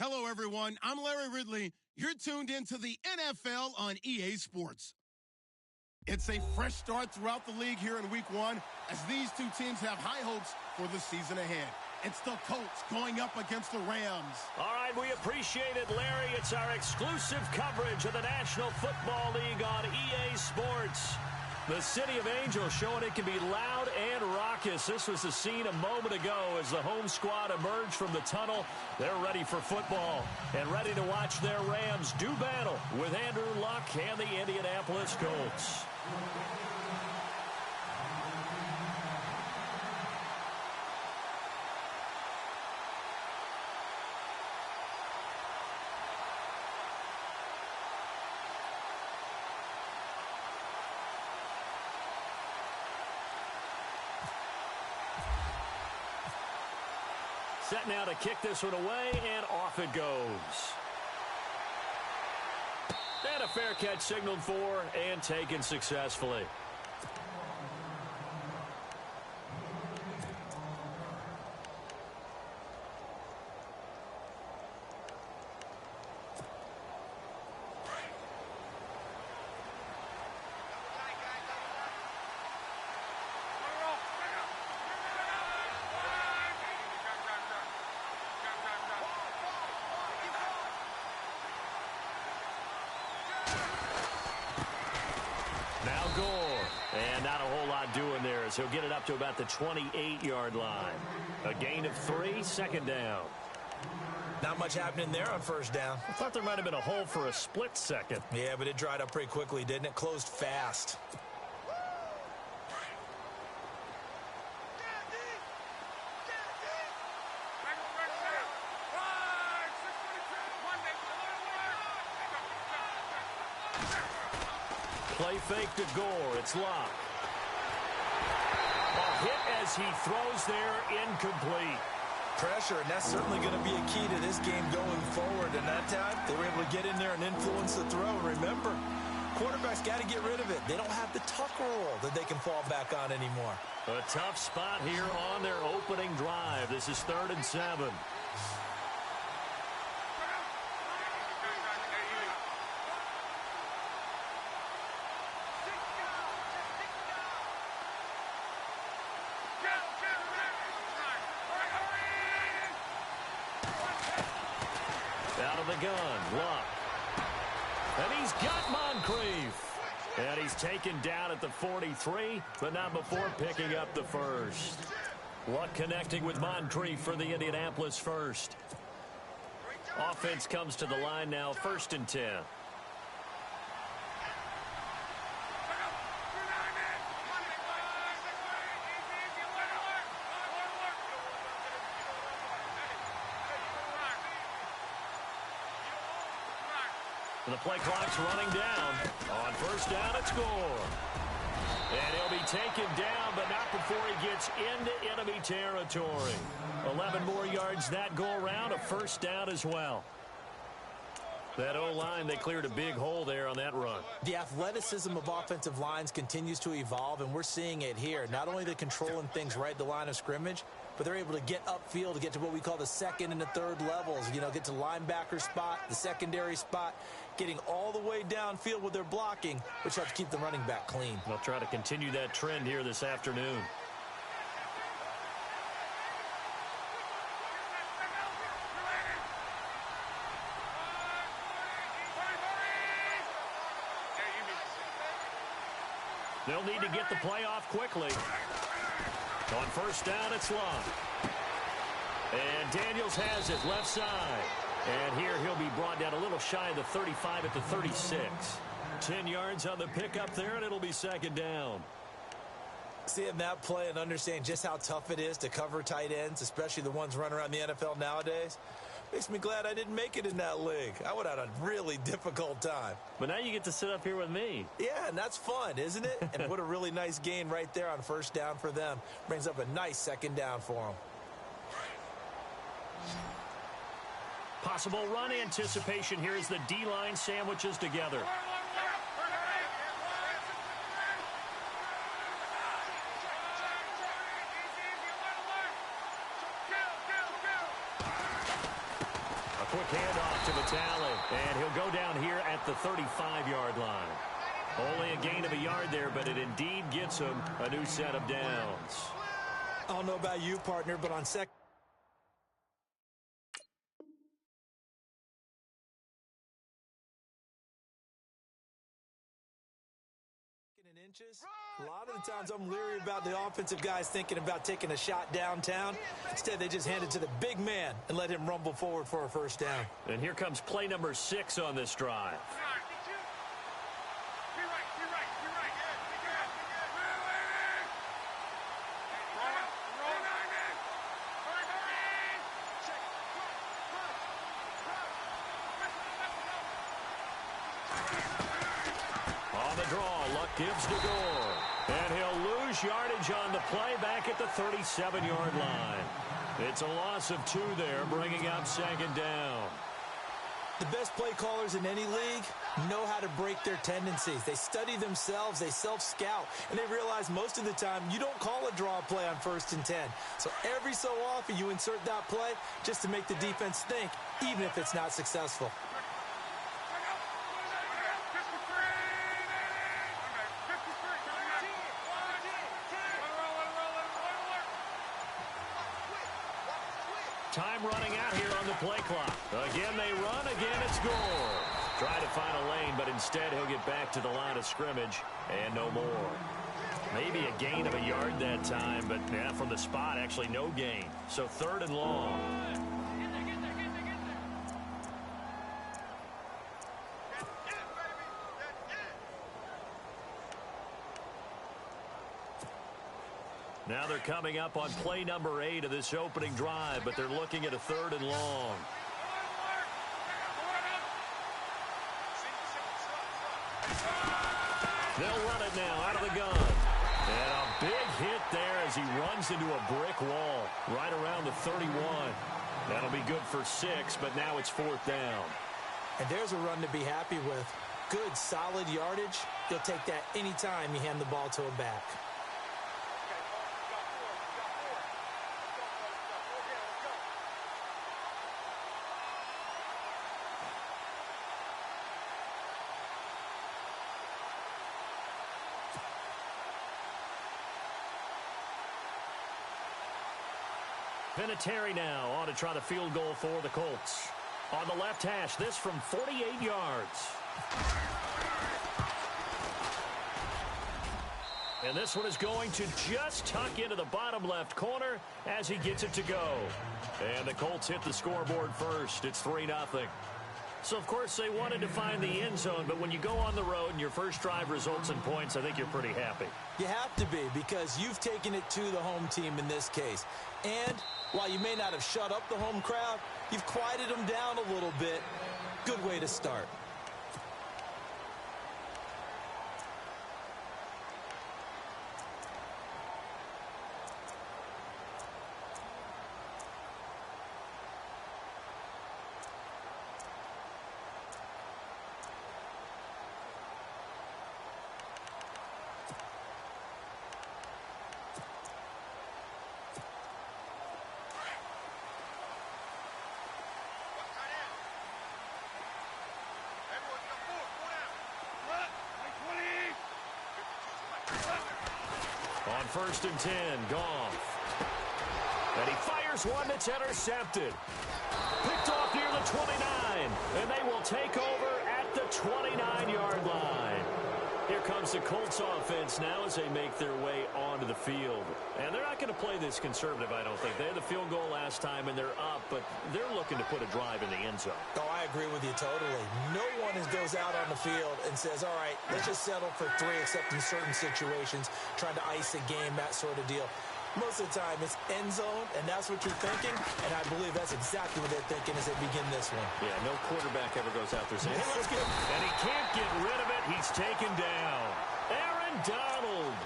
Hello, everyone. I'm Larry Ridley. You're tuned into the NFL on EA Sports. It's a fresh start throughout the league here in Week 1 as these two teams have high hopes for the season ahead. It's the Colts going up against the Rams. All right, we appreciate it, Larry. It's our exclusive coverage of the National Football League on EA Sports. The City of Angels showing it can be loud and raucous. This was the scene a moment ago as the home squad emerged from the tunnel. They're ready for football and ready to watch their Rams do battle with Andrew Luck and the Indianapolis Colts. Set now to kick this one away, and off it goes. And a fair catch signaled for and taken successfully. And not a whole lot doing there as he'll get it up to about the 28-yard line. A gain of 3, second down. Not much happening there on first down. I thought there might have been a hole for a split second. Yeah, but it dried up pretty quickly, didn't it? Closed fast. Play fake to Gore. It's Luck. A hit as he throws there, incomplete. Pressure, and that's certainly going to be a key to this game going forward. And that time, they were able to get in there and influence the throw. Remember, quarterbacks got to get rid of it. They don't have the tuck roll that they can fall back on anymore. A tough spot here on their opening drive. This is 3rd and 7. Out of the gun, Luck. And he's got Moncrief. And he's taken down at the 43, but not before picking up the first. Luck connecting with Moncrief for the Indianapolis first. Offense comes to the line now, 1st and 10. The play clock's running down. On first down, it's Gore. And he'll be taken down, but not before he gets into enemy territory. 11 more yards that go around, a first down as well. That O-line, they cleared a big hole there on that run. The athleticism of offensive lines continues to evolve, and we're seeing it here. Not only they're controlling things right at the line of scrimmage, but they're able to get upfield to get to what we call the 2nd and the 3rd levels. You know, get to linebacker spot, the secondary spot, getting all the way downfield with their blocking, which helps keep the running back clean. They'll try to continue that trend here this afternoon. They'll need to get the play off quickly. On first down, it's Luck. And Daniels has it left side. And here he'll be brought down a little shy of the 35 at the 36. 10 yards on the pickup there, and it'll be 2nd down. Seeing that play and understanding just how tough it is to cover tight ends, especially the ones running around the NFL nowadays, makes me glad I didn't make it in that league. I would have had a really difficult time. But now you get to sit up here with me. Yeah, and that's fun, isn't it? And what a really nice gain right there on first down for them. Brings up a nice 2nd down for them. Possible run anticipation here as the D-line sandwiches together. Quick tally. And he'll go down here at the 35-yard line. Only a gain of a yard there, but it indeed gets him a new set of downs. I don't know about you, partner, but on second and inches, a lot of the times I'm leery about the offensive guys thinking about taking a shot downtown. Instead, they just hand it to the big man and let him rumble forward for a first down. And here comes play number 6 on this drive. Gives to Gore. And he'll lose yardage on the play back at the 37-yard line. It's a loss of 2 there, bringing up second down. The best play callers in any league know how to break their tendencies. They study themselves, they self-scout, and they realize most of the time you don't call a draw play on 1st and 10. So every so often you insert that play just to make the defense think, even if it's not successful. Time running out here on the play clock. Again, they run. Again, it's Gore. Try to find a lane, but instead he'll get back to the line of scrimmage and no more. Maybe a gain of a yard that time, but yeah, from the spot, actually no gain. So 3rd and long. Now they're coming up on play number 8 of this opening drive, but they're looking at a 3rd and long. They'll run it now out of the gun. And a big hit there as he runs into a brick wall right around the 31. That'll be good for 6, but now it's 4th down. And there's a run to be happy with. Good, solid yardage. You'll take that anytime you hand the ball to a back. Vinatieri now on to try the field goal for the Colts. On the left hash, this from 48 yards. And this one is going to just tuck into the bottom left corner as he gets it to go. And the Colts hit the scoreboard first. It's 3-0. So, of course, they wanted to find the end zone, but when you go on the road and your first drive results in points, I think you're pretty happy. You have to be, because you've taken it to the home team in this case. And while you may not have shut up the home crowd, you've quieted them down a little bit. Good way to start. On 1st and 10, Goff. And he fires one that's intercepted. Picked off near the 29, and they will take over at the 29-yard line. Here comes the Colts offense now as they make their way onto the field. And they're not going to play this conservative, I don't think. They had the field goal last time, and they're up, but they're looking to put a drive in the end zone. Oh, I agree with you totally. No one goes out on the field and says, all right, let's just settle for 3, except in certain situations, trying to ice a game, that sort of deal. Most of the time, it's end zone, and that's what you're thinking, and I believe that's exactly what they're thinking as they begin this one. Yeah, no quarterback ever goes out there saying, hey, let's get him. And he can't get rid of it. He's taken down. Aaron Donald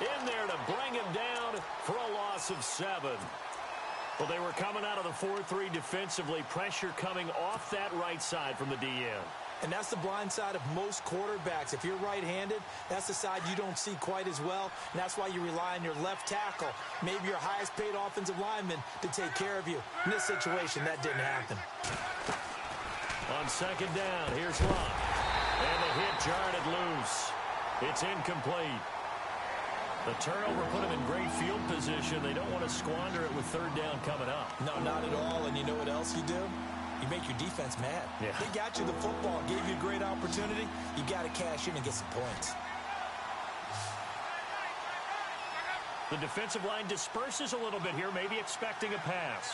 in there to bring him down for a loss of 7. Well, they were coming out of the 4-3 defensively. Pressure coming off that right side from the DN. And that's the blind side of most quarterbacks. If you're right-handed, that's the side you don't see quite as well, and that's why you rely on your left tackle, maybe your highest-paid offensive lineman, to take care of you. In this situation, that didn't happen. On second down, here's Luck. And the hit jarred it loose. It's incomplete. The turnover put them in great field position. They don't want to squander it with third down coming up. No, not at all. And you know what else you do? You make your defense mad. Yeah. They got you the football, gave you a great opportunity. You got to cash in and get some points. The defensive line disperses a little bit here, maybe expecting a pass.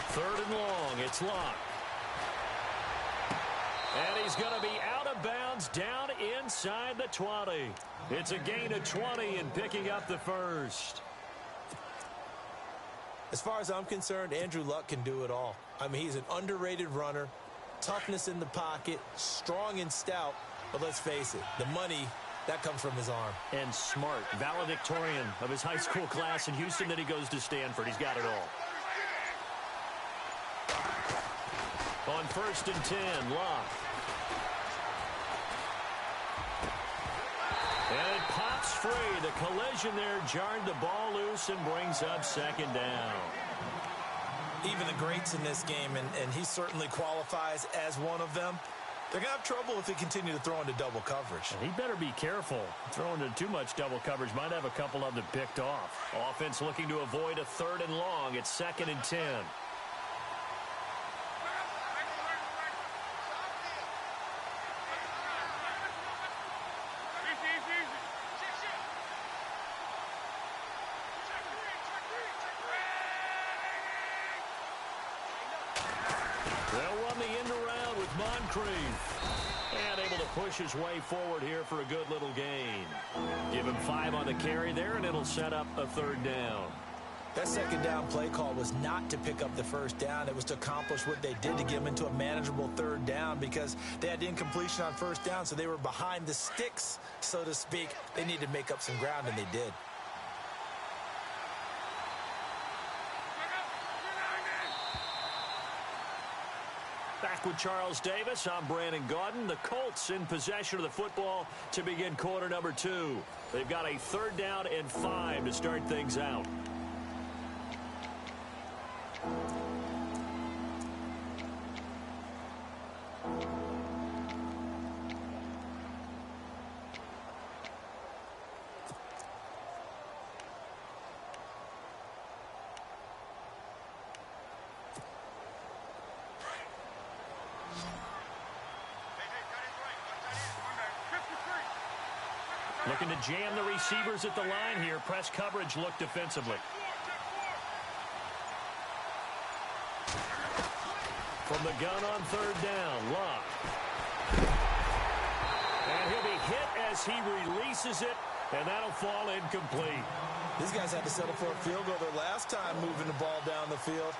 Third and long, it's Luck. And he's going to be out of bounds down inside the 20. It's a gain of 20 and picking up the first. As far as I'm concerned, Andrew Luck can do it all. I mean, he's an underrated runner, toughness in the pocket, strong and stout. But let's face it, the money, that comes from his arm. And smart, valedictorian of his high school class in Houston, then he goes to Stanford. He's got it all. On 1st and 10, Luck. And it pops free. The collision there jarred the ball loose and brings up second down. Even the greats in this game, and he certainly qualifies as one of them, they're going to have trouble if they continue to throw into double coverage. And he better be careful. Throwing into too much double coverage might have a couple of them picked off. Offense looking to avoid a third and long. It's 2nd and 10. They'll run the end around with Moncrief. And able to push his way forward here for a good little gain. Give him 5 on the carry there, and it'll set up a third down. That second down play call was not to pick up the first down. It was to accomplish what they did to get them into a manageable third down because they had incompletion on first down, so they were behind the sticks, so to speak. They needed to make up some ground, and they did. Back with Charles Davis, I'm Brandon Gaudin. The Colts in possession of the football to begin quarter number 2. They've got a 3rd down and 5 to start things out. Looking to jam the receivers at the line here. Press coverage look defensively. From the gun on 3rd down, Luck. And he'll be hit as he releases it, and that'll fall incomplete. These guys had to settle for a field goal their last time moving the ball down the field.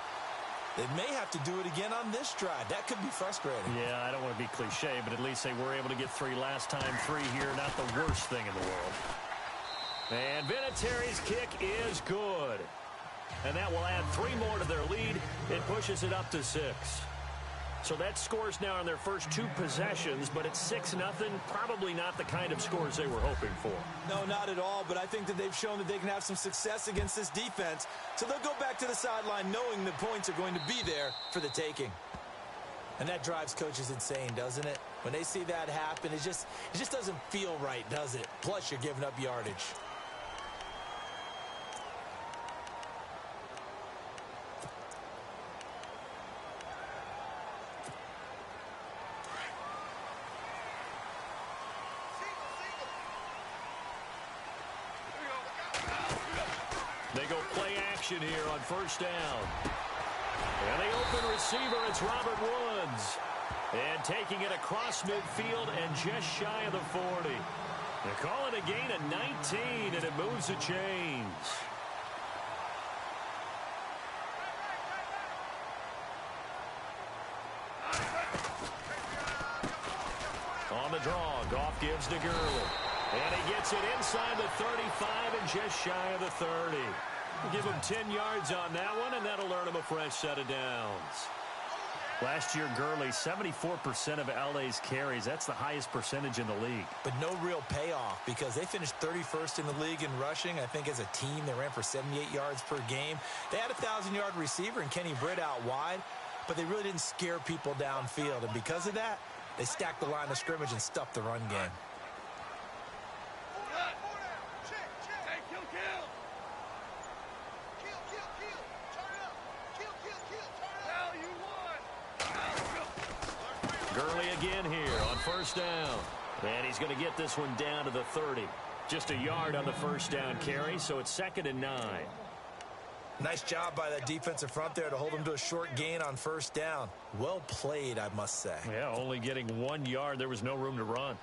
They may have to do it again on this drive. That could be frustrating. Yeah, I don't want to be cliche, but at least they were able to get 3 last time. 3 here, not the worst thing in the world. And Vinatieri's kick is good. And that will add 3 more to their lead. It pushes it up to 6. So that scores now on their first 2 possessions, but it's 6-0. Probably not the kind of scores they were hoping for. No, not at all, but I think that they've shown that they can have some success against this defense. So they'll go back to the sideline knowing the points are going to be there for the taking. And that drives coaches insane, doesn't it? When they see that happen, it just doesn't feel right, does it? Plus, you're giving up yardage. They go play action here on 1st down. And the open receiver, it's Robert Woods. And taking it across midfield and just shy of the 40. They call it a gain of 19, and it moves the chains. On the draw, Goff gives to Gurley. And he gets it inside the 35 and just shy of the 30. Give him 10 yards on that one, and that'll earn him a fresh set of downs. Last year, Gurley, 74% of LA's carries. That's the highest percentage in the league. But no real payoff because they finished 31st in the league in rushing. I think as a team, they ran for 78 yards per game. They had a 1,000-yard receiver in Kenny Britt out wide. but they really didn't scare people downfield. And because of that, they stacked the line of scrimmage and stuffed the run game. Gurley again here on first down. And he's going to get this one down to the 30. Just a yard on the first down carry, so it's 2nd and 9. Nice job by that defensive front there to hold him to a short gain on first down. Well played, I must say. Yeah, only getting 1 yard. There was no room to run.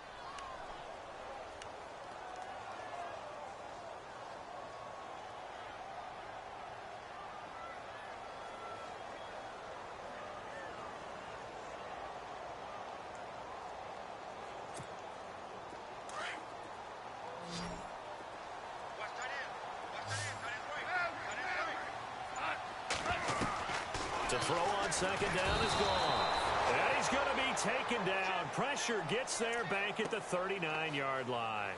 To throw on 2nd down is gone. And he's going to be taken down. Pressure gets there back at the 39-yard line.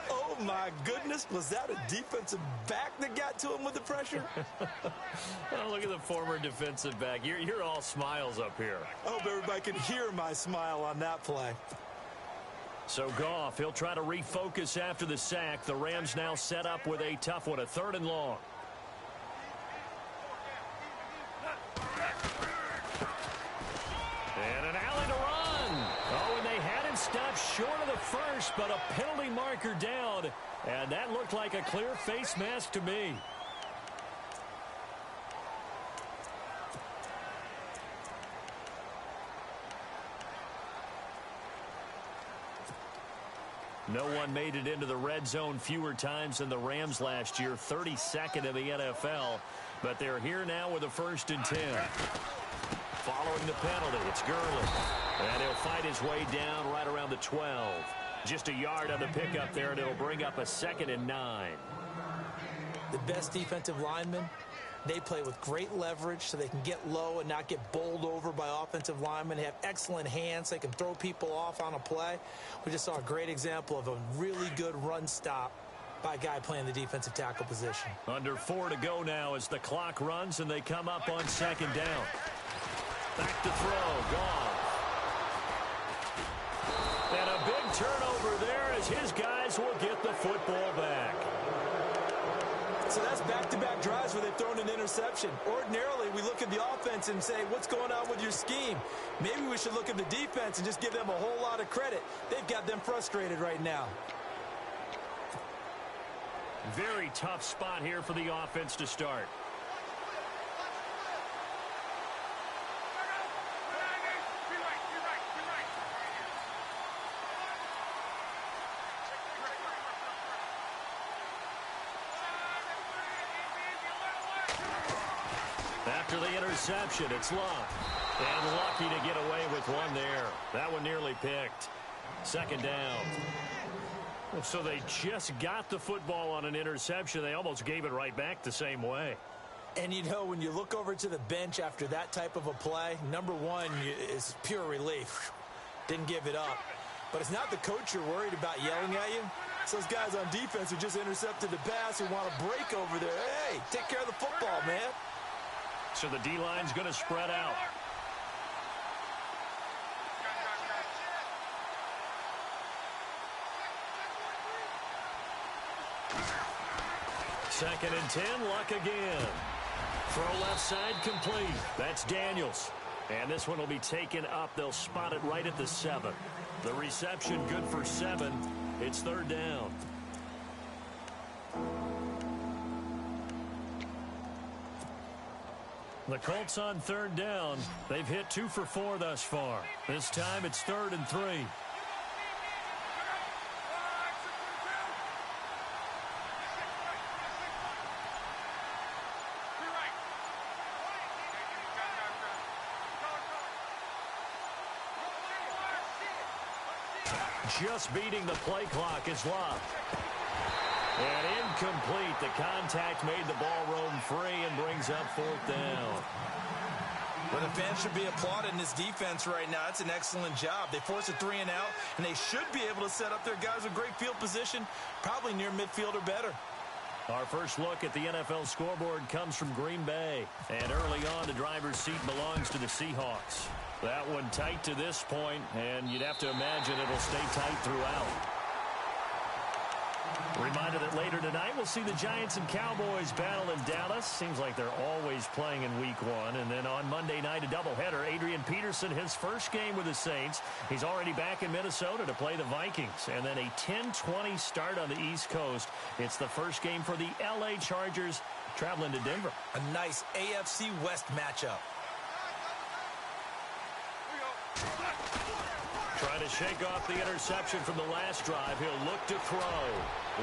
Oh, my goodness. Was that a defensive back that got to him with the pressure? Oh, look at the former defensive back. You're all smiles up here. I hope everybody can hear my smile on that play. So Goff, he'll try to refocus after the sack. The Rams now set up with a tough one, a 3rd and long. And an alley to run. Oh, and they had him stopped short of the first, but a penalty marker down. And that looked like a clear face mask to me. No one made it into the red zone fewer times than the Rams last year, 32nd in the NFL. But they're here now with a 1st and 10. Following the penalty, it's Gurley. And he'll fight his way down right around the 12. Just a yard on the pickup there, and it'll bring up a 2nd and 9. The best defensive linemen, they play with great leverage so they can get low and not get bowled over by offensive linemen. They have excellent hands. They can throw people off on a play. We just saw a great example of a really good run stop by a guy playing the defensive tackle position. Under 4 to go now as the clock runs and they come up on 2nd down. Back to throw, gone. And a big turnover there as his guys will get the football back. So that's back-to-back drives where they've thrown an interception. Ordinarily, we look at the offense and say, what's going on with your scheme? Maybe we should look at the defense and just give them a whole lot of credit. They've got them frustrated right now. Very tough spot here for the offense to start. After the interception, it's Love. And lucky to get away with one there. That one nearly picked. 2nd down. So they just got the football on an interception. They almost gave it right back the same way. And, you know, when you look over to the bench after that type of a play, number one is pure relief. Didn't give it up. But it's not the coach you're worried about yelling at you. It's those guys on defense who just intercepted the pass who want to break over there. Hey, take care of the football, man. So the D-line's going to spread out. Second and 10, Luck again. Throw left side complete. That's Daniels. And this one will be taken up. They'll spot it right at the 7. The reception good for 7. It's 3rd down. The Colts on 3rd down. They've hit 2 for 4 thus far. This time it's 3rd and 3. Just beating the play clock is Love. And incomplete. The contact made the ball roam free and brings up 4th down. Well, the fans should be applauding this defense right now. It's an excellent job. They force a 3 and out, and they should be able to set up their guys with great field position, probably near midfield or better. Our first look at the NFL scoreboard comes from Green Bay. And early on, the driver's seat belongs to the Seahawks. That one tight to this point, and you'd have to imagine it'll stay tight throughout. Reminder that later tonight we'll see the Giants and Cowboys battle in Dallas. Seems like they're always playing in Week 1. And then on Monday night, a doubleheader. Adrian Peterson, his first game with the Saints. He's already back in Minnesota to play the Vikings. And then a 10-20 start on the East Coast. It's the first game for the L.A. Chargers traveling to Denver. A nice AFC West matchup. Trying to shake off the interception from the last drive. He'll look to throw.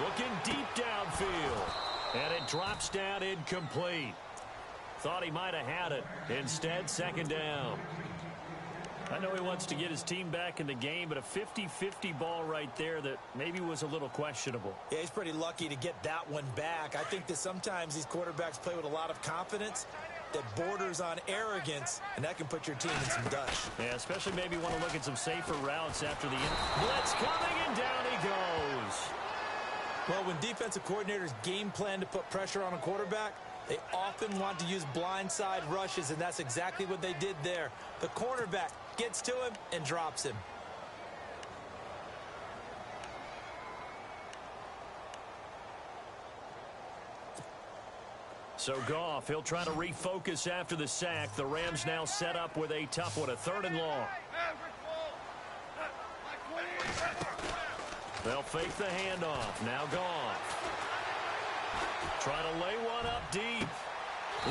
Looking deep downfield. And it drops down incomplete. Thought he might have had it. Instead, second down. I know he wants to get his team back in the game, but a 50-50 ball right there that maybe was a little questionable. Yeah, he's pretty lucky to get that one back. I think that sometimes these quarterbacks play with a lot of confidence that borders on arrogance, and that can put your team in some dutch. Yeah, especially maybe want to look at some safer routes after the blitz coming, and down he goes. Well, when defensive coordinators game plan to put pressure on a quarterback, they often want to use blindside rushes, and that's exactly what they did there. The cornerback gets to him and drops him. So Goff, he'll try to refocus after the sack. The Rams now set up with a tough one, a 3rd and long. They'll fake the handoff. Now Goff. Trying to lay one up deep.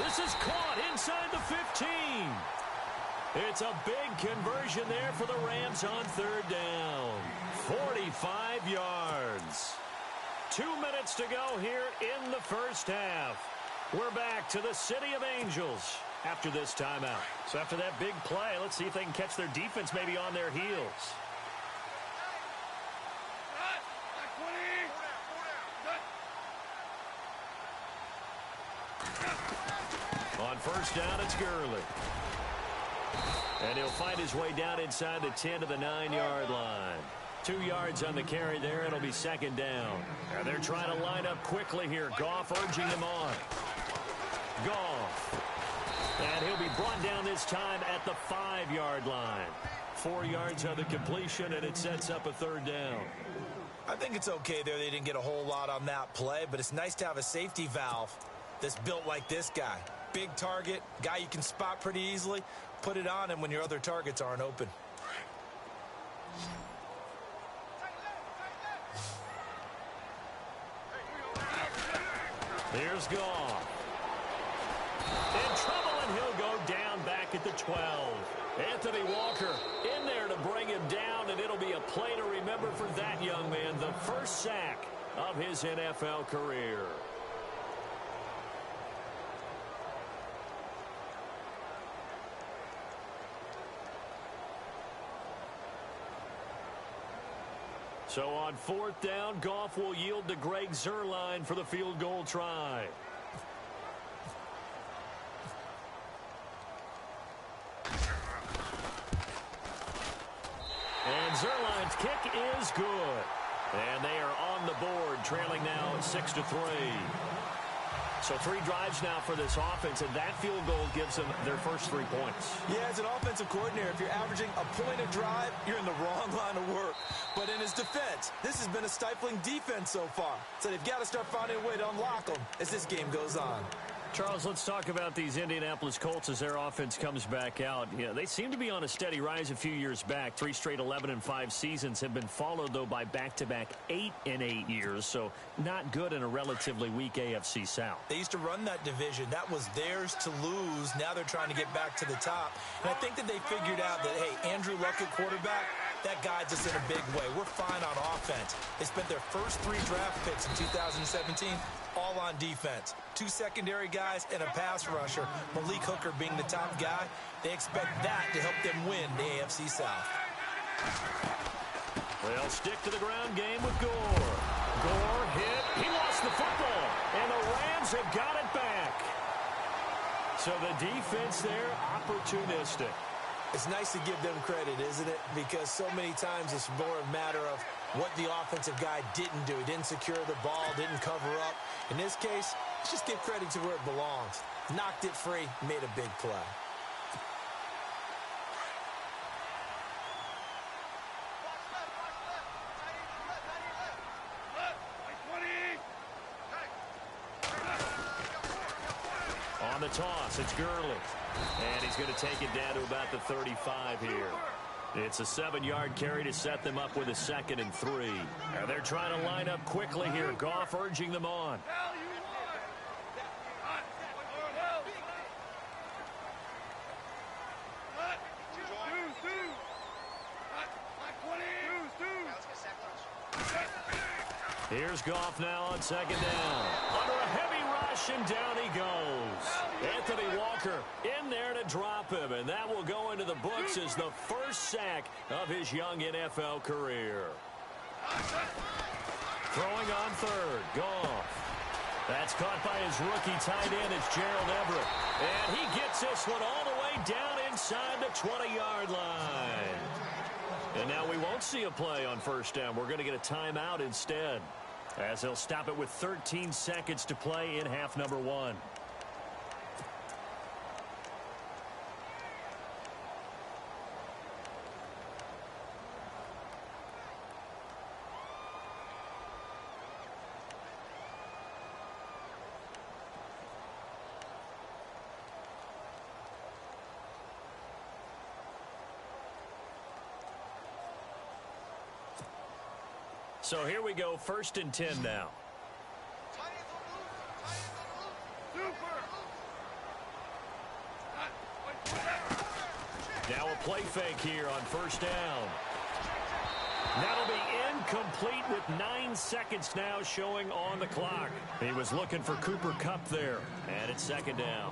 This is caught inside the 15. It's a big conversion there for the Rams on 3rd down. 45 yards. 2 minutes to go here in the first half. We're back to the City of Angels after this timeout. So after that big play, let's see if they can catch their defense maybe on their heels. On 1st down, it's Gurley. And he'll find his way down inside the 10 to the 9-yard line. 2 yards on the carry there. It'll be 2nd down. And they're trying to line up quickly here. Goff urging him on. Goff. And he'll be brought down this time at the 5-yard line. 4 yards on the completion, and it sets up a 3rd down. I think it's okay there. They didn't get a whole lot on that play, but it's nice to have a safety valve that's built like this guy. Big target, guy you can spot pretty easily. Put it on him when your other targets aren't open. Here's Goff. In trouble, and he'll go down back at the 12. Anthony Walker in there to bring him down, and it'll be a play to remember for that young man. The first sack of his NFL career. So on 4th down, Goff will yield to Greg Zuerlein for the field goal try. And Zuerlein's kick is good. And they are on the board, trailing now 6-3. So 3 drives now for this offense, and that field goal gives them their first 3 points. Yeah, as an offensive coordinator, if you're averaging a point a drive, you're in the wrong line of work. But in his defense, this has been a stifling defense so far. So they've got to start finding a way to unlock them as this game goes on. Charles, let's talk about these Indianapolis Colts as their offense comes back out. Yeah, they seem to be on a steady rise a few years back. 3 straight 11-5 seasons have been followed, though, by back-to-back 8-8 years. So not good in a relatively weak AFC South. They used to run that division. That was theirs to lose. Now they're trying to get back to the top. And I think that they figured out that, hey, Andrew Luck at quarterback, that guides us in a big way. We're fine on offense. They spent their first 3 draft picks in 2017 all on defense. 2 secondary guys and a pass rusher, Malik Hooker being the top guy. They expect that to help them win the AFC South. They'll stick to the ground game with Gore. Gore hit. He lost the football. And the Rams have got it back. So the defense there, opportunistic. It's nice to give them credit, isn't it? Because so many times it's more a matter of what the offensive guy didn't do. He didn't secure the ball, didn't cover up. In this case, let's just give credit to where it belongs. Knocked it free, made a big play. On the toss, it's Gurley. And he's going to take it down to about the 35 here. It's a 7-yard carry to set them up with a 2nd and 3. And they're trying to line up quickly here. Goff urging them on. Here's Goff now on 2nd down. Under a heavy rush, and down he goes. Anthony Walker in there to drop him, and that will go into the books as the first sack of his young NFL career. Throwing on 3rd, Goff. That's caught by his rookie tight end. It's Gerald Everett. And he gets this one all the way down inside the 20-yard line. And now we won't see a play on 1st down. We're going to get a timeout instead, as they'll stop it with 13 seconds to play in half number 1. So here we go, 1st and 10 now. Now a play fake here on 1st down. That'll be incomplete with 9 seconds now showing on the clock. He was looking for Cooper Kupp there, and it's 2nd down.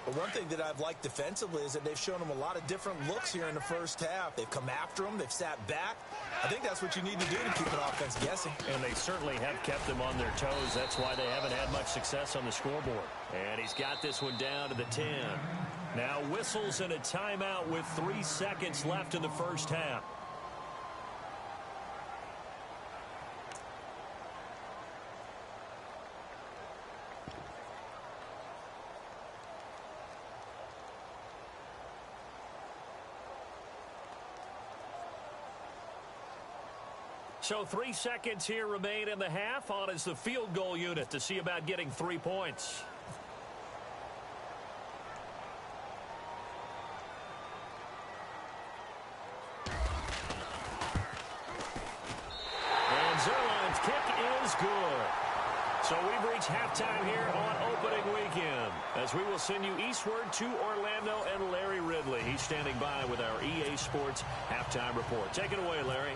But one thing that I've liked defensively is that they've shown him a lot of different looks here in the 1st half. They've come after him. They've sat back. I think that's what you need to do to keep an offense guessing. And they certainly have kept them on their toes. That's why they haven't had much success on the scoreboard. And he's got this one down to the 10. Now whistles and a timeout with 3 seconds left in the 1st half. So 3 seconds here remain in the half. On is the field goal unit to see about getting 3 points. And Zerline's kick is good. So we've reached halftime here on opening weekend, as we will send you eastward to Orlando and Larry Ridley. He's standing by with our EA Sports halftime report. Take it away, Larry.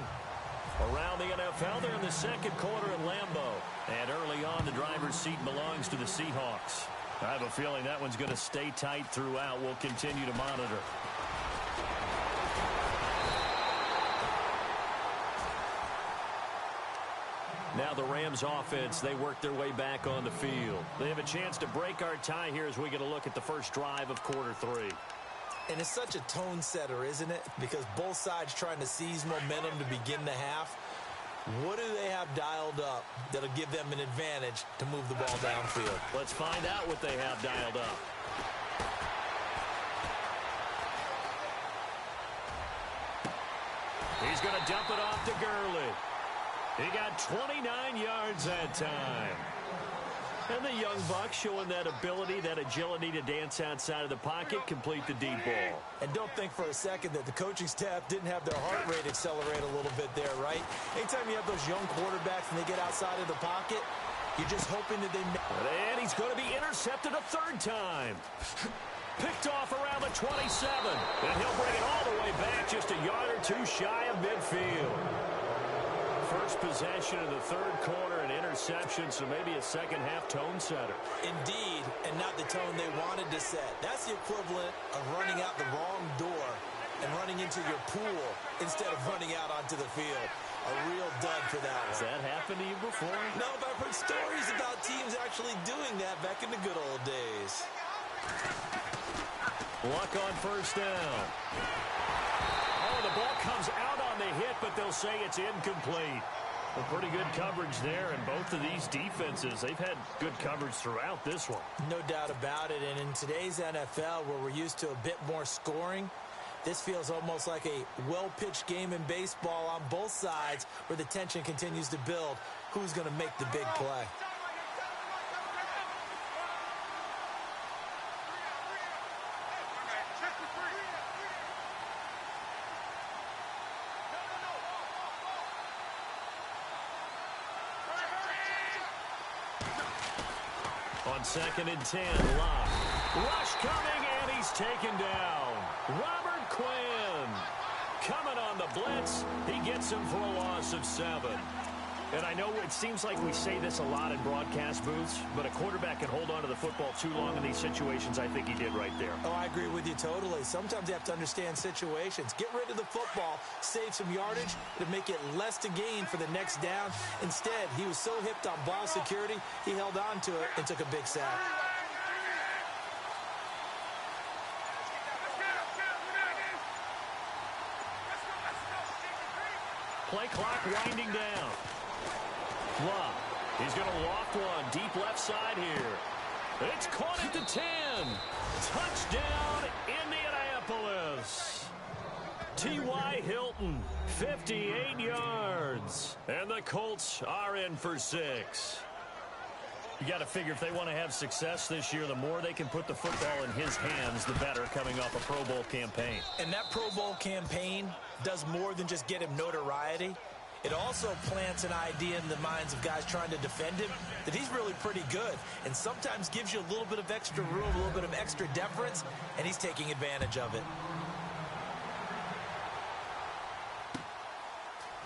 Around the NFL, they're in the 2nd quarter at Lambeau. And early on, the driver's seat belongs to the Seahawks. I have a feeling that one's going to stay tight throughout. We'll continue to monitor. Now the Rams offense, they work their way back on the field. They have a chance to break our tie here as we get a look at the first drive of quarter 3. And it's such a tone setter, isn't it? Because both sides trying to seize momentum to begin the half. What do they have dialed up that'll give them an advantage to move the ball downfield? Let's find out what they have dialed up. He's going to dump it off to Gurley. He got 29 yards that time. And the young buck showing that ability, that agility to dance outside of the pocket, complete the deep ball. And don't think for a second that the coaching staff didn't have their heart rate accelerate a little bit there, right? Anytime you have those young quarterbacks and they get outside of the pocket, you're just hoping that they... And he's going to be intercepted a 3rd time. Picked off around the 27. And he'll bring it all the way back just a yard or 2 shy of midfield. First possession of the 3rd quarter, an interception, so maybe a 2nd half tone setter. Indeed, and not the tone they wanted to set. That's the equivalent of running out the wrong door and running into your pool instead of running out onto the field. A real dud for that one. Has that happened to you before? No, but I've heard stories about teams actually doing that back in the good old days. Luck on 1st down. Oh, the ball comes out on the hit it, but they'll say it's incomplete. A pretty good coverage there, and both of these defenses, they've had good coverage throughout this one. No doubt about it, and in today's NFL, where we're used to a bit more scoring, this feels almost like a well-pitched game in baseball on both sides where the tension continues to build. Who's going to make the big play? On 2nd and 10, Locke. Rush coming, and he's taken down. Robert Quinn coming on the blitz. He gets him for a loss of 7. And I know it seems like we say this a lot in broadcast booths, but a quarterback can hold on to the football too long in these situations. I think he did right there. Oh, I agree with you totally. Sometimes you have to understand situations. Get rid of the football, save some yardage to make it less to gain for the next down. Instead, he was so hipped on ball security, he held on to it and took a big sack. Play clock winding down. Love. He's going to loft one deep left side here. It's caught at the 10. Touchdown, Indianapolis. T.Y. Hilton, 58 yards. And the Colts are in for 6. You got to figure if they want to have success this year, the more they can put the football in his hands, the better, coming off a Pro Bowl campaign. And that Pro Bowl campaign does more than just get him notoriety. It also plants an idea in the minds of guys trying to defend him that he's really pretty good, and sometimes gives you a little bit of extra room, a little bit of extra deference, and he's taking advantage of it.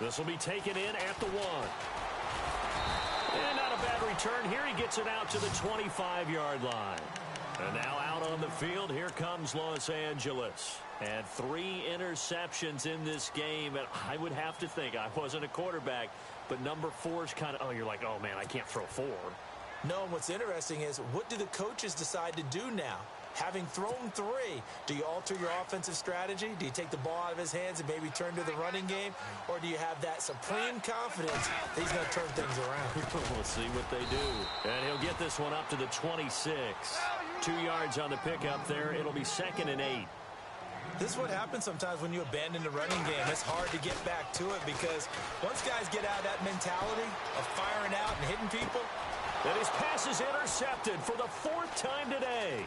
This will be taken in at the 1. And not a bad return here. He gets it out to the 25-yard line. And now out on the field, here comes Los Angeles. And 3 interceptions in this game. And I would have to think, I wasn't a quarterback, but number 4's kind of, you're like, oh, man, I can't throw 4. No, what's interesting is, what do the coaches decide to do now? Having thrown 3, do you alter your offensive strategy? Do you take the ball out of his hands and maybe turn to the running game? Or do you have that supreme confidence that he's going to turn things around? We'll see what they do. And he'll get this one up to the 26. 2 yards on the pickup there. It'll be 2nd and 8. This is what happens sometimes when you abandon the running game. It's hard to get back to it because once guys get out of that mentality of firing out and hitting people. And his pass is intercepted for the 4th time today.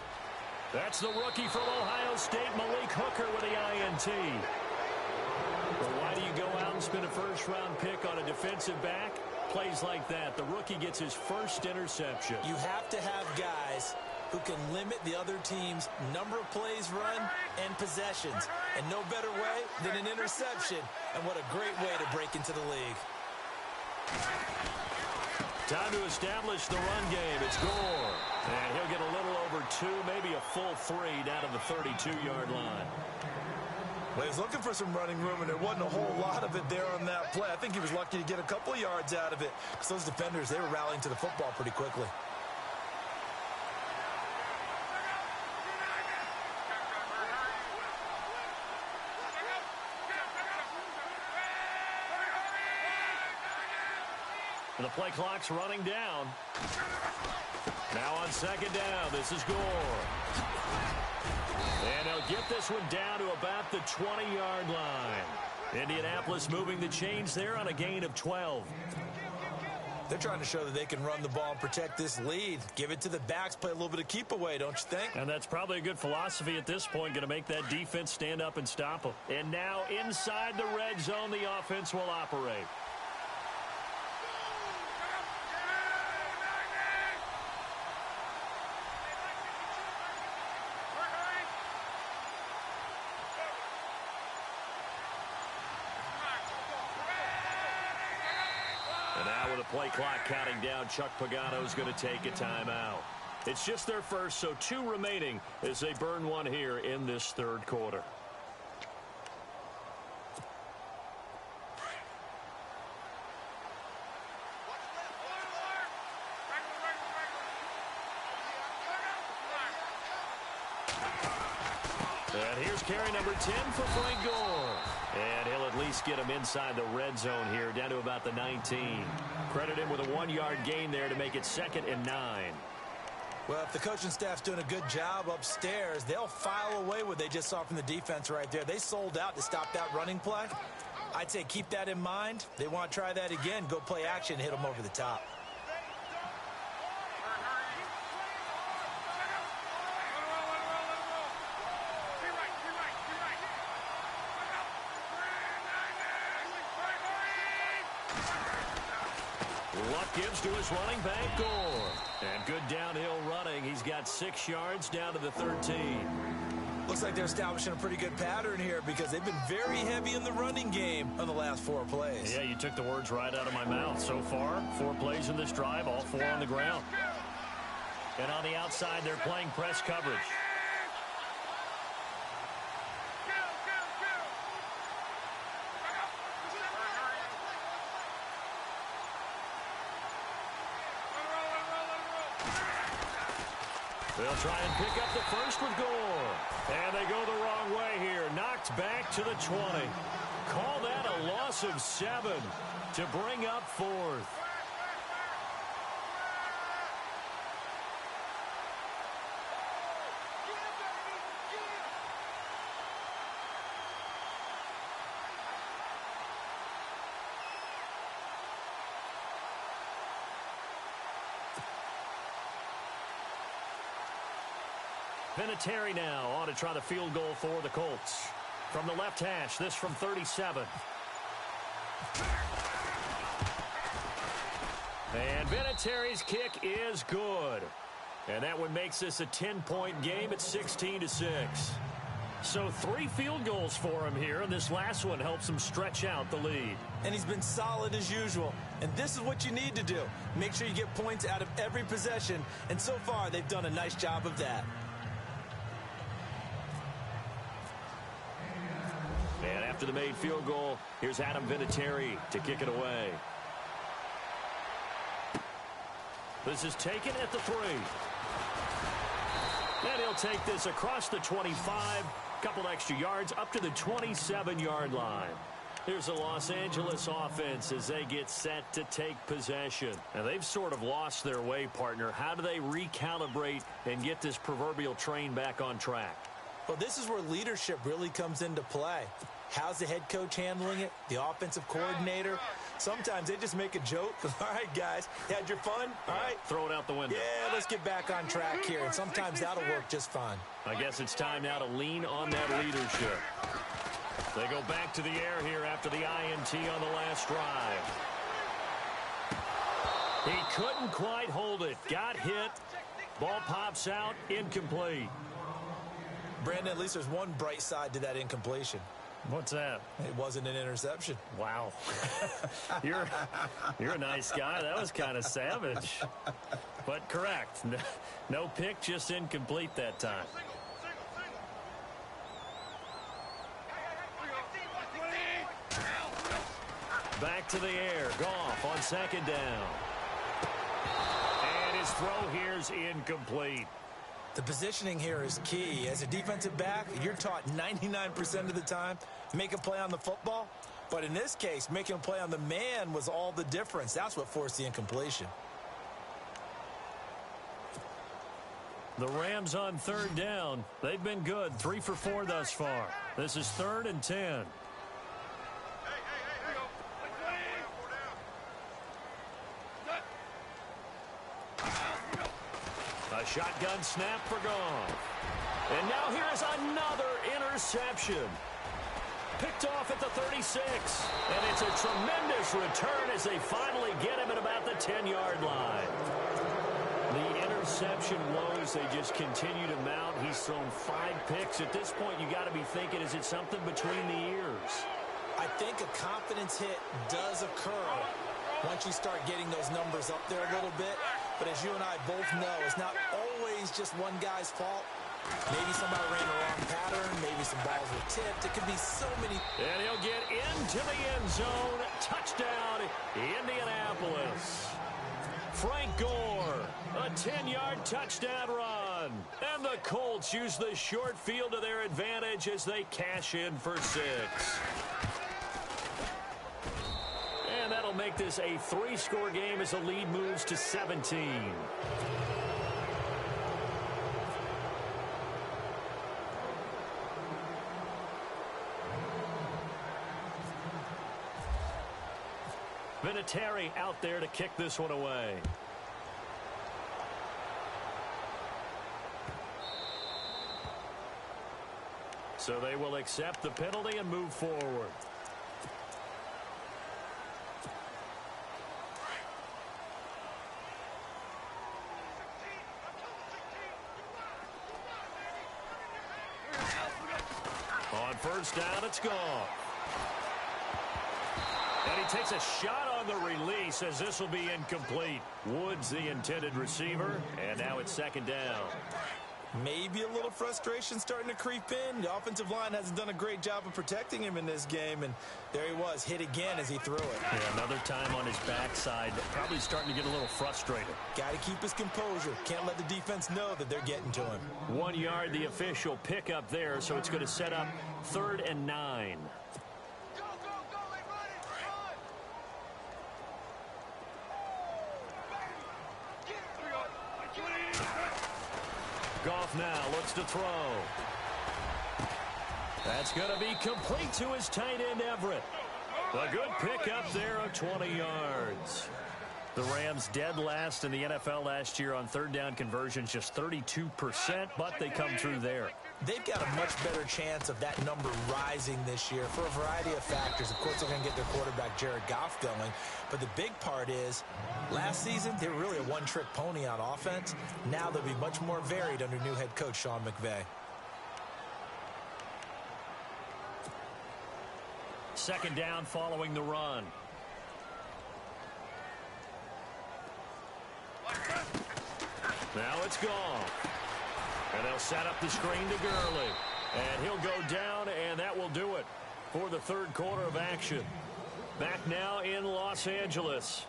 That's the rookie from Ohio State, Malik Hooker, with the INT. Well, why do you go out and spend a first-round pick on a defensive back? Plays like that. The rookie gets his first interception. You have to have guys who can limit the other team's number of plays run and possessions. And no better way than an interception. And what a great way to break into the league. Time to establish the run game. It's Gore. And he'll get a little over 2, maybe a full 3 down to the 32-yard line. Well, he was looking for some running room, and there wasn't a whole lot of it there on that play. I think he was lucky to get a couple of yards out of it because those defenders, they were rallying to the football pretty quickly. The play clock's running down. Now on 2nd down, this is Gore. And he'll get this one down to about the 20-yard line. Indianapolis moving the chains there on a gain of 12. They're trying to show that they can run the ball and protect this lead. Give it to the backs, play a little bit of keep away, don't you think? And that's probably a good philosophy at this point, going to make that defense stand up and stop them. And now inside the red zone, the offense will operate. Play clock counting down. Chuck Pagano's going to take a timeout. It's just their first, so 2 remaining as they burn one here in this 3rd quarter. And here's carry number 10 for Frank Gore. And he'll at least least get them inside the red zone here, down to about the 19. Credit him with a 1-yard gain there to make it 2nd and 9. Well, if the coaching staff's doing a good job upstairs, they'll file away what they just saw from the defense right there. They sold out to stop that running play. I'd say keep that in mind. They want to try that again, go play action, hit them over the top. Luck gives to his running back, Gore. And good downhill running. He's got 6 yards down to the 13. Looks like they're establishing a pretty good pattern here because they've been very heavy in the running game on the last 4 plays. Yeah, you took the words right out of my mouth. So far, 4 plays in this drive, all 4 on the ground. And on the outside, they're playing press coverage. They'll try and pick up the first with Gore. And they go the wrong way here. Knocked back to the 20. Call that a loss of 7 to bring up 4th. Vinatieri now on to try the field goal for the Colts. From the left hash, this from 37. And Vinatieri's kick is good. And that one makes this a 10-point game at 16-6. So 3 field goals for him here, and this last one helps him stretch out the lead. And he's been solid as usual. And this is what you need to do. Make sure you get points out of every possession. And so far, they've done a nice job of that. And after the made field goal, here's Adam Vinatieri to kick it away. This is taken at the 3. And he'll take this across the 25, couple extra yards up to the 27-yard line. Here's the Los Angeles offense as they get set to take possession. And they've sort of lost their way, partner. How do they recalibrate and get this proverbial train back on track? Well, this is where leadership really comes into play. How's the head coach handling it? The offensive coordinator? Sometimes they just make a joke. All right, guys, had your fun? All right. Throw it out the window. Yeah, let's get back on track here. And sometimes that'll work just fine. I guess it's time now to lean on that leadership. They go back to the air here after the INT on the last drive. He couldn't quite hold it. Got hit. Ball pops out. Incomplete. Brandon, at least there's one bright side to that incompletion. What's that? It wasn't an interception. Wow. You're a nice guy. That was kind of savage. But correct. No pick, just incomplete that time. Back to the air. Goff on 2nd down. And his throw here's incomplete. The positioning here is key. As a defensive back, you're taught 99% of the time, make a play on the football. But in this case, making a play on the man was all the difference. That's what forced the incompletion. The Rams on 3rd down. They've been good. 3 for 4 thus far. This is 3rd and 10. A shotgun snap for Goff. And now here is another interception. Picked off at the 36. And it's a tremendous return as they finally get him at about the 10-yard line. The interception woes, they just continue to mount. He's thrown 5 picks. At this point, you got to be thinking, is it something between the ears? I think a confidence hit does occur once you start getting those numbers up there a little bit. But as you and I both know, it's not always just one guy's fault. Maybe somebody ran the wrong pattern. Maybe some balls were tipped. It could be so many. And he'll get into the end zone. Touchdown, Indianapolis. Frank Gore, a 10-yard touchdown run. And the Colts use the short field to their advantage as they cash in for 6. make this a 3-score game as the lead moves to 17. Vinatieri out there to kick this one away. So they will accept the penalty and move forward. On first down, it's gone. And he takes a shot on the release as this will be incomplete. Woods the intended receiver, and now it's second down. Maybe a little frustration starting to creep in. The offensive line hasn't done a great job of protecting him in this game, and there he was, hit again as he threw it. Yeah, another time on his backside, probably starting to get a little frustrated. Got to keep his composure. Can't let the defense know that they're getting to him. 1 yard, the official pickup there, so it's going to set up 3rd and 9. Goff now looks to throw. That's going to be complete to his tight end, Everett. A good pickup there of 20 yards. The Rams dead last in the NFL last year on 3rd down conversions, just 32%, but they come through there. They've got a much better chance of that number rising this year for a variety of factors. Of course, they're going to get their quarterback, Jared Goff, going. But the big part is, last season, they were really a one-trick pony on offense. Now they'll be much more varied under new head coach Sean McVay. Second down following the run. Now it's gone. And they'll set up the screen to Gurley. And he'll go down, and that will do it for the 3rd quarter of action. Back now in Los Angeles.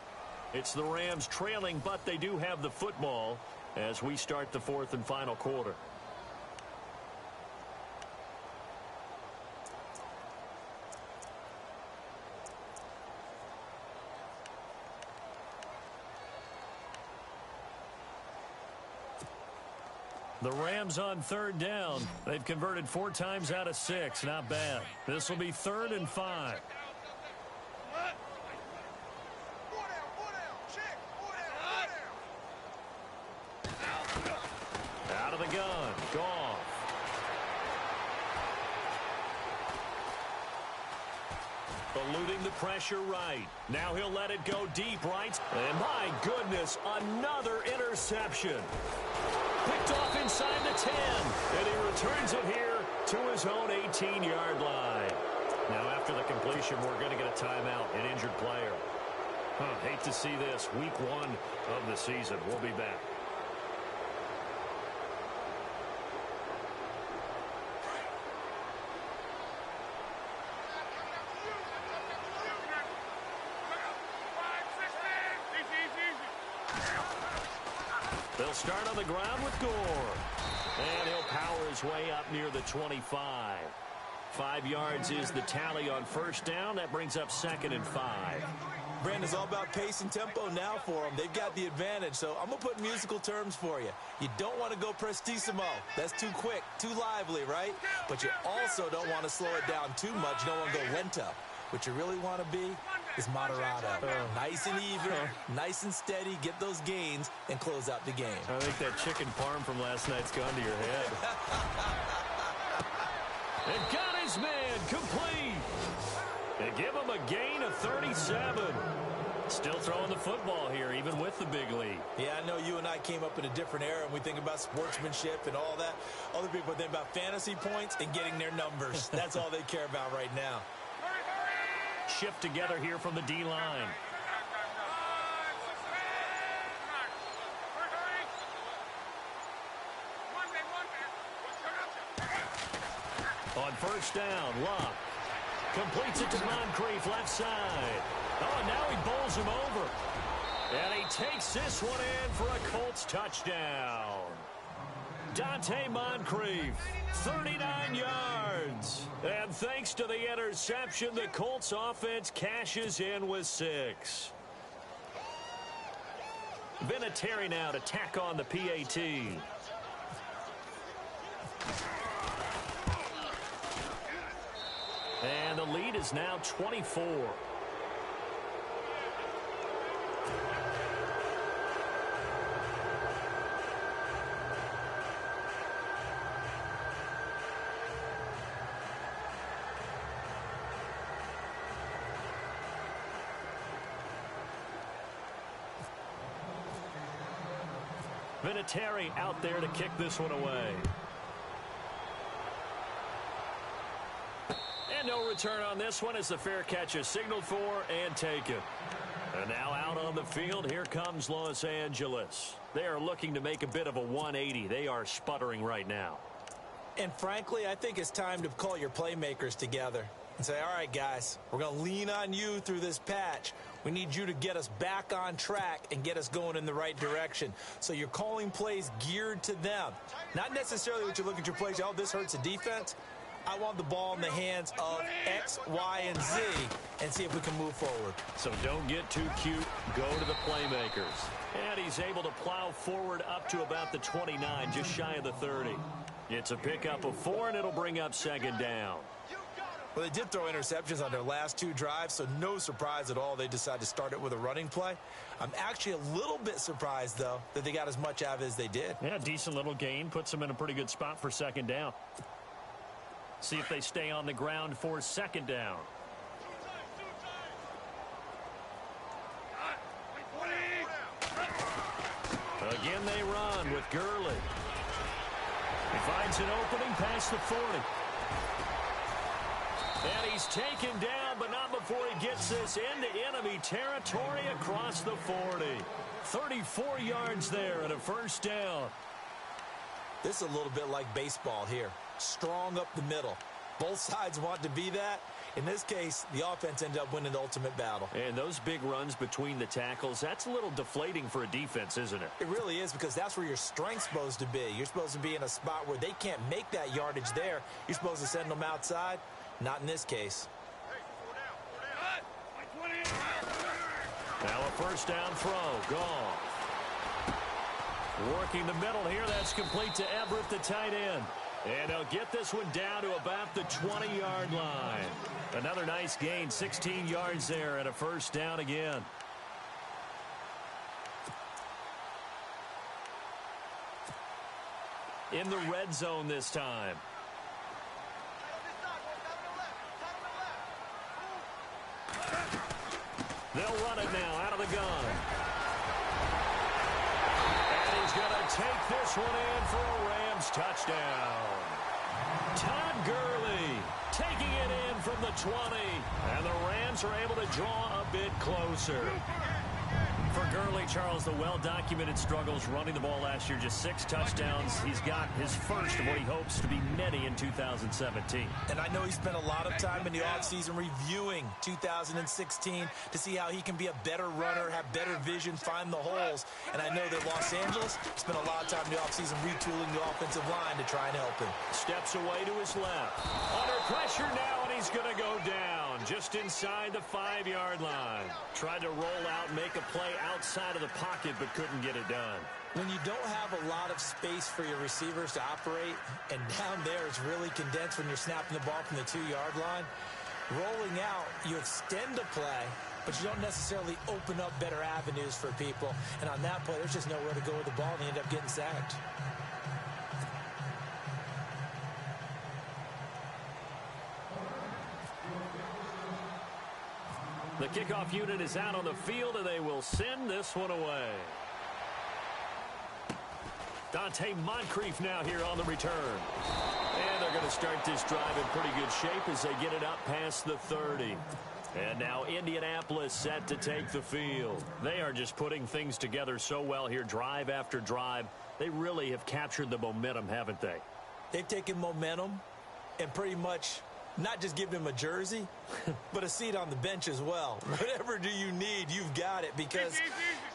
It's the Rams trailing, but they do have the football as we start the 4th and final quarter. The Rams on 3rd down. They've converted 4 times out of 6. Not bad. This will be 3rd and 5. Out of the gun. Goff. Eluding the pressure right. Now he'll let it go deep right. And my goodness, another interception. Picked off inside the 10, and he returns it here to his own 18-yard line. Now, after the completion, we're going to get a timeout, an injured player. Hate to see this. Week 1 of the season. We'll be back. They'll start on the ground with Gore. And he'll power his way up near the 25. 5 yards is the tally on first down. That brings up 2nd and 5. Brandon, it's all about pace and tempo now for them. They've got the advantage, so I'm going to put musical terms for you. You don't want to go prestissimo. That's too quick, too lively, right? But you also don't want to slow it down too much. You don't want to go lento. What you really want to be is moderato. Nice and even, nice and steady, get those gains, and close out the game. I think that chicken parm from last night's gone to your head. And got his man complete. And give him a gain of 37. Still throwing the football here, even with the big lead. Yeah, I know you and I came up in a different era, and we think about sportsmanship and all that. Other people think about fantasy points and getting their numbers. That's all they care about right now. Shift together here from the D-line. On first down, Luck completes it to Moncrief, left side. Oh, and now he bowls him over. And he takes this one in for a Colts touchdown. Dante Moncrief, 39 yards. And thanks to the interception, the Colts offense cashes in with 6. Vinatieri now to tack on the PAT. And the lead is now 24. Vinatieri out there to kick this one away. And no return on this one as the fair catch is signaled for and taken. And now out on the field, here comes Los Angeles. They are looking to make a bit of a 180. They are sputtering right now. And frankly, I think it's time to call your playmakers together and say, all right, guys, we're going to lean on you through this patch. We need you to get us back on track and get us going in the right direction. So you're calling plays geared to them. Not necessarily what you look at your plays, oh, this hurts the defense. I want the ball in the hands of X, Y, and Z and see if we can move forward. So don't get too cute. Go to the playmakers. And he's able to plow forward up to about the 29, just shy of the 30. It's a pickup of 4, and it'll bring up second down. Well, they did throw interceptions on their last 2 drives, so no surprise at all they decided to start it with a running play. I'm actually a little bit surprised, though, that they got as much out of it as they did. Yeah, decent little gain. Puts them in a pretty good spot for second down. See if they stay on the ground for second down. Again, they run with Gurley. He finds an opening past the 40. And he's taken down, but not before he gets this into enemy territory across the 40. 34 yards there and a first down. This is a little bit like baseball here. Strong up the middle. Both sides want to be that. In this case, the offense ended up winning the ultimate battle. And those big runs between the tackles, that's a little deflating for a defense, isn't it? It really is, because that's where your strength's supposed to be. You're supposed to be in a spot where they can't make that yardage there. You're supposed to send them outside. Not in this case. Now a first down throw. Gone. Working the middle here. That's complete to Everett, the tight end. And he'll get this one down to about the 20-yard line. Another nice gain, 16 yards there, and a first down again. In the red zone this time. They'll run it now out of the gun. And he's going to take this one in for a Rams touchdown. Todd Gurley taking it in from the 20. And the Rams are able to draw a bit closer. For Gurley, Charles, the well-documented struggles running the ball last year, just 6 touchdowns. He's got his first of what he hopes to be many in 2017. And I know he spent a lot of time in the offseason reviewing 2016 to see how he can be a better runner, have better vision, find the holes. And I know that Los Angeles spent a lot of time in the offseason retooling the offensive line to try and help him. Steps away to his left. Under pressure now, and he's going to go down just inside the 5-yard line. Tried to roll out, make a play outside of the pocket, but couldn't get it done. When you don't have a lot of space for your receivers to operate, and down there it's really condensed when you're snapping the ball from the 2-yard line, rolling out, you extend the play, but you don't necessarily open up better avenues for people. And on that play, there's just nowhere to go with the ball, and they end up getting sacked. The kickoff unit is out on the field, and they will send this one away. Dante Moncrief now here on the return. And they're going to start this drive in pretty good shape as they get it up past the 30. And now Indianapolis set to take the field. They are just putting things together so well here, drive after drive. They really have captured the momentum, haven't they? They've taken momentum and pretty much not just give him a jersey, but a seat on the bench as well. Whatever do you need, you've got it, because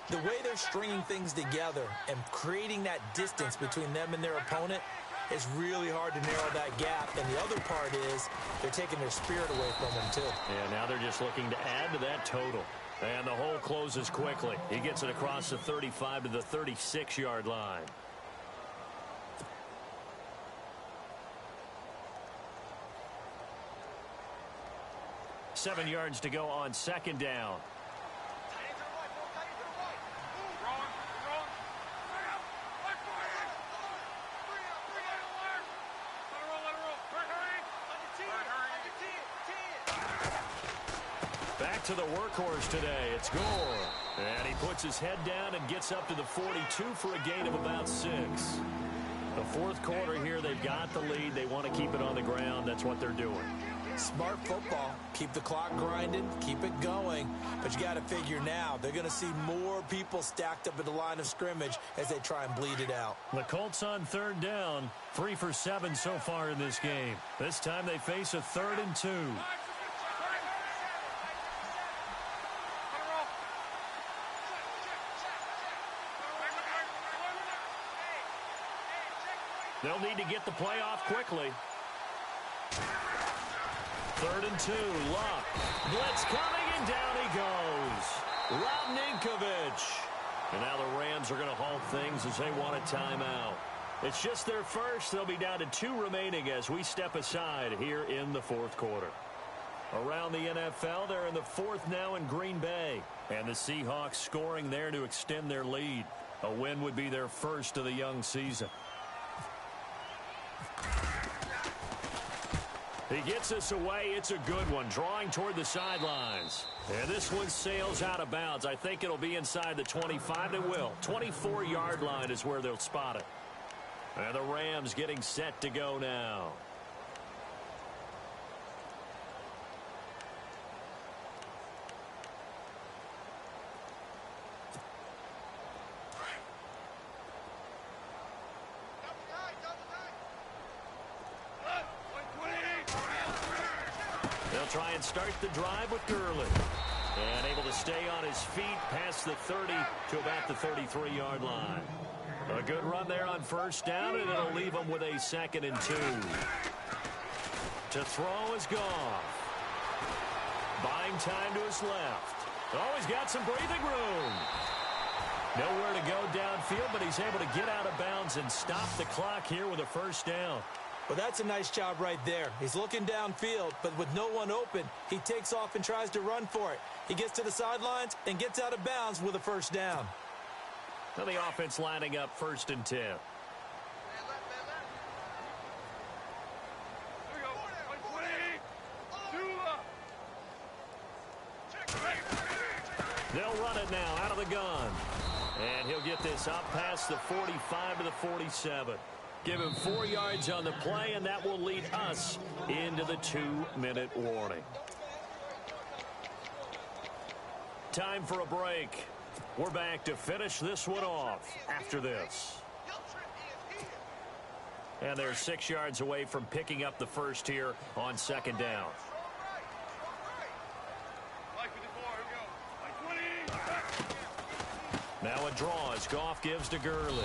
The way they're stringing things together and creating that distance between them and their opponent, it's really hard to narrow that gap. And the other part is they're taking their spirit away from them, too. Yeah, now they're just looking to add to that total. And the hole closes quickly. He gets it across the 35 to the 36-yard line. Seven yards to go on second down. Back to the workhorse today. It's Gore. And he puts his head down and gets up to the 42 for a gain of about 6. The fourth quarter here, they've got the lead. They want to keep it on the ground. That's what they're doing. Smart football. Keep the clock grinding. Keep it going. But you got to figure now, they're going to see more people stacked up at the line of scrimmage as they try and bleed it out. The Colts on third down. 3 for 7 so far in this game. This time they face a 3rd and 2. They'll need to get the play off quickly. 3rd and 2. Luck. Blitz coming, and down he goes. Rodninkovich. And now the Rams are going to halt things as they want a timeout. It's just their first. They'll be down to 2 remaining as we step aside here in the fourth quarter. Around the NFL, they're in the 4th now in Green Bay. And the Seahawks scoring there to extend their lead. A win would be their first of the young season. He gets us away. It's a good one. Drawing toward the sidelines. And this one sails out of bounds. I think it'll be inside the 25. It will. 24-yard line is where they'll spot it. And the Rams getting set to go now. Try and start the drive with Gurley. And able to stay on his feet past the 30 to about the 33-yard line. A good run there on first down, and it'll leave him with a 2nd and 2. To throw is Goff. Buying time to his left. Oh, he's got some breathing room. Nowhere to go downfield, but he's able to get out of bounds and stop the clock here with a first down. Well, that's a nice job right there. He's looking downfield, but with no one open, he takes off and tries to run for it. He gets to the sidelines and gets out of bounds with a first down. Now the offense lining up 1st and 10. They'll run it now out of the gun. And he'll get this up past the 45 to the 47. Give him 4 yards on the play, and that will lead us into the 2-minute warning. Time for a break. We're back to finish this one off after this. And they're 6 yards away from picking up the first here on 2nd down. Now a draw as Goff gives to Gurley.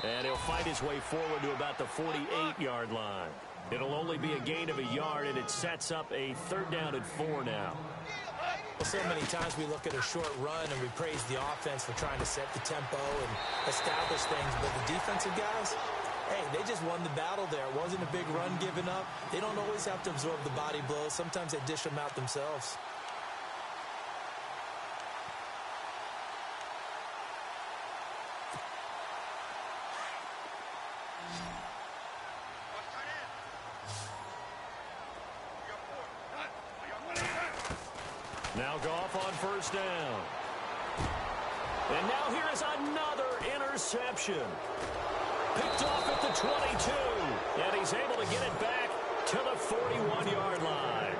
And he'll fight his way forward to about the 48-yard line. It'll only be a gain of a yard, and it sets up a 3rd down and 4 now. Well, so many times we look at a short run and we praise the offense for trying to set the tempo and establish things. But the defensive guys, hey, they just won the battle there. It wasn't a big run given up. They don't always have to absorb the body blows. Sometimes they dish them out themselves. Now Goff on first down. And now here is another interception. Picked off at the 22. And he's able to get it back to the 41-yard line.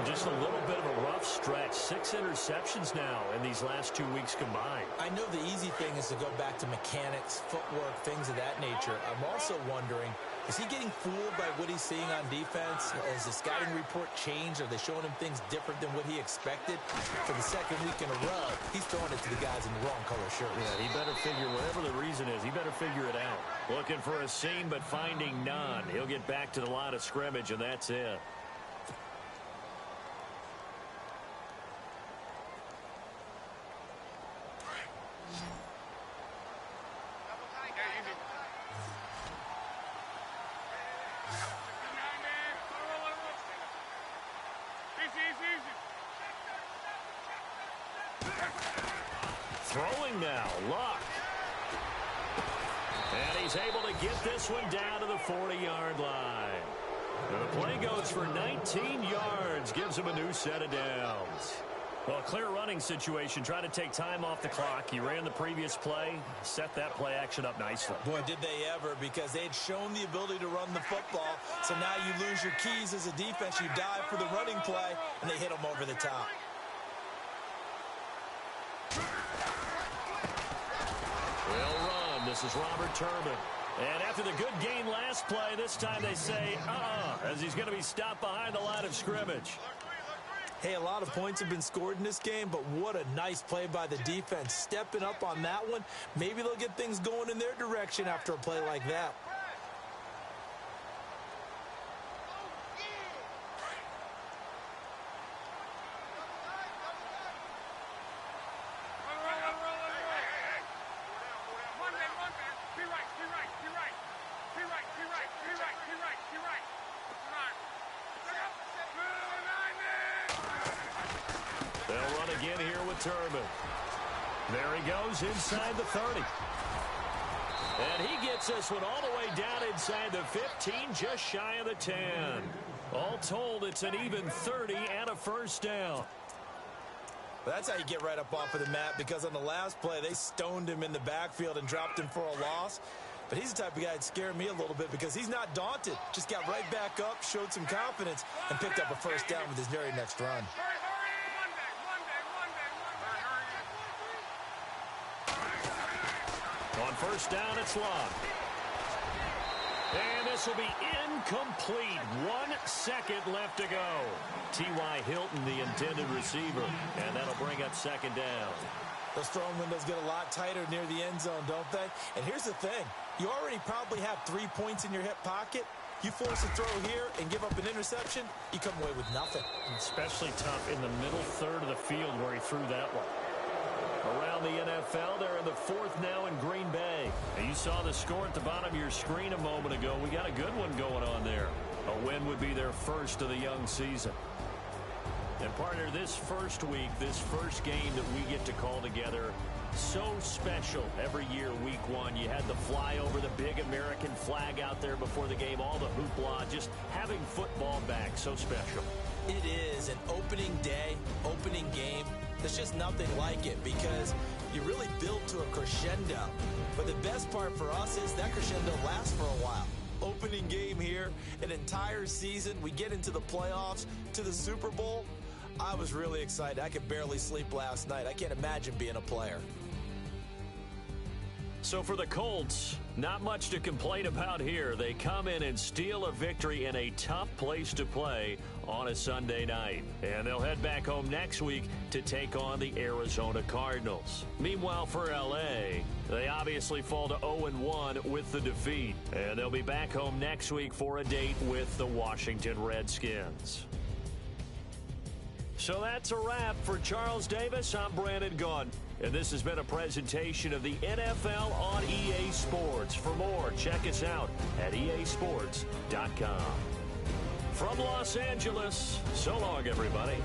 Just a little bit of a rough stretch. 6 interceptions now in these last 2 weeks combined. I know the easy thing is to go back to mechanics, footwork, things of that nature. I'm also wondering, Is he getting fooled by what he's seeing on defense? Has the scouting report changed? Are they showing him things different than what he expected? For the second week in a row, he's throwing it to the guys in the wrong color shirts. Yeah, he better figure, whatever the reason is, he better figure it out. Looking for a seam, but finding none. He'll get back to the line of scrimmage, and that's it. Throwing now, Luck. And he's able to get this one down to the 40-yard line. The play goes for 19 yards, gives him a new set of downs. Well, a clear running situation, trying to take time off the clock. He ran the previous play, set that play action up nicely. Boy, did they ever, because they had shown the ability to run the football. So now you lose your keys as a defense. You dive for the running play, and they hit them over the top. Well run. This is Robert Turbin. And after the good game last play, this time they say, as he's going to be stopped behind the line of scrimmage. Hey, a lot of points have been scored in this game, but what a nice play by the defense. Stepping up on that one, maybe they'll get things going in their direction after a play like that. They'll run again here with Turbin. There he goes inside the 30. And he gets this one all the way down inside the 15, just shy of the 10. All told, it's an even 30 and a first down. Well, that's how you get right up off of the mat, because on the last play, they stoned him in the backfield and dropped him for a loss. But he's the type of guy that scared me a little bit because he's not daunted. Just got right back up, showed some confidence, and picked up a first down with his very next run. On first down, it's Long. And this will be incomplete. 1 second left to go. T.Y. Hilton, the intended receiver. And that'll bring up second down. Those throwing windows get a lot tighter near the end zone, don't they? And here's the thing. You already probably have 3 points in your hip pocket. You force a throw here and give up an interception, you come away with nothing. Especially tough in the middle third of the field where he threw that one. Around the NFL, they're in the 4th now in Green Bay. And you saw the score at the bottom of your screen a moment ago. We got a good one going on there. A win would be their first of the young season. And partner, this first week, this first game that we get to call together, so special every year, week 1. You had the flyover, the big American flag out there before the game, all the hoopla, just having football back, so special. It is an opening day, opening game. There's just nothing like it because you really build to a crescendo. But the best part for us is that crescendo lasts for a while. Opening game here, an entire season. We get into the playoffs, to the Super Bowl. I was really excited. I could barely sleep last night. I can't imagine being a player. So for the Colts, not much to complain about here. They come in and steal a victory in a tough place to play on a Sunday night. And they'll head back home next week to take on the Arizona Cardinals. Meanwhile, for L.A., they obviously fall to 0-1 with the defeat. And they'll be back home next week for a date with the Washington Redskins. So that's a wrap. For Charles Davis, I'm Brandon Gunn. And this has been a presentation of the NFL on EA Sports. For more, check us out at easports.com. From Los Angeles, so long, everybody.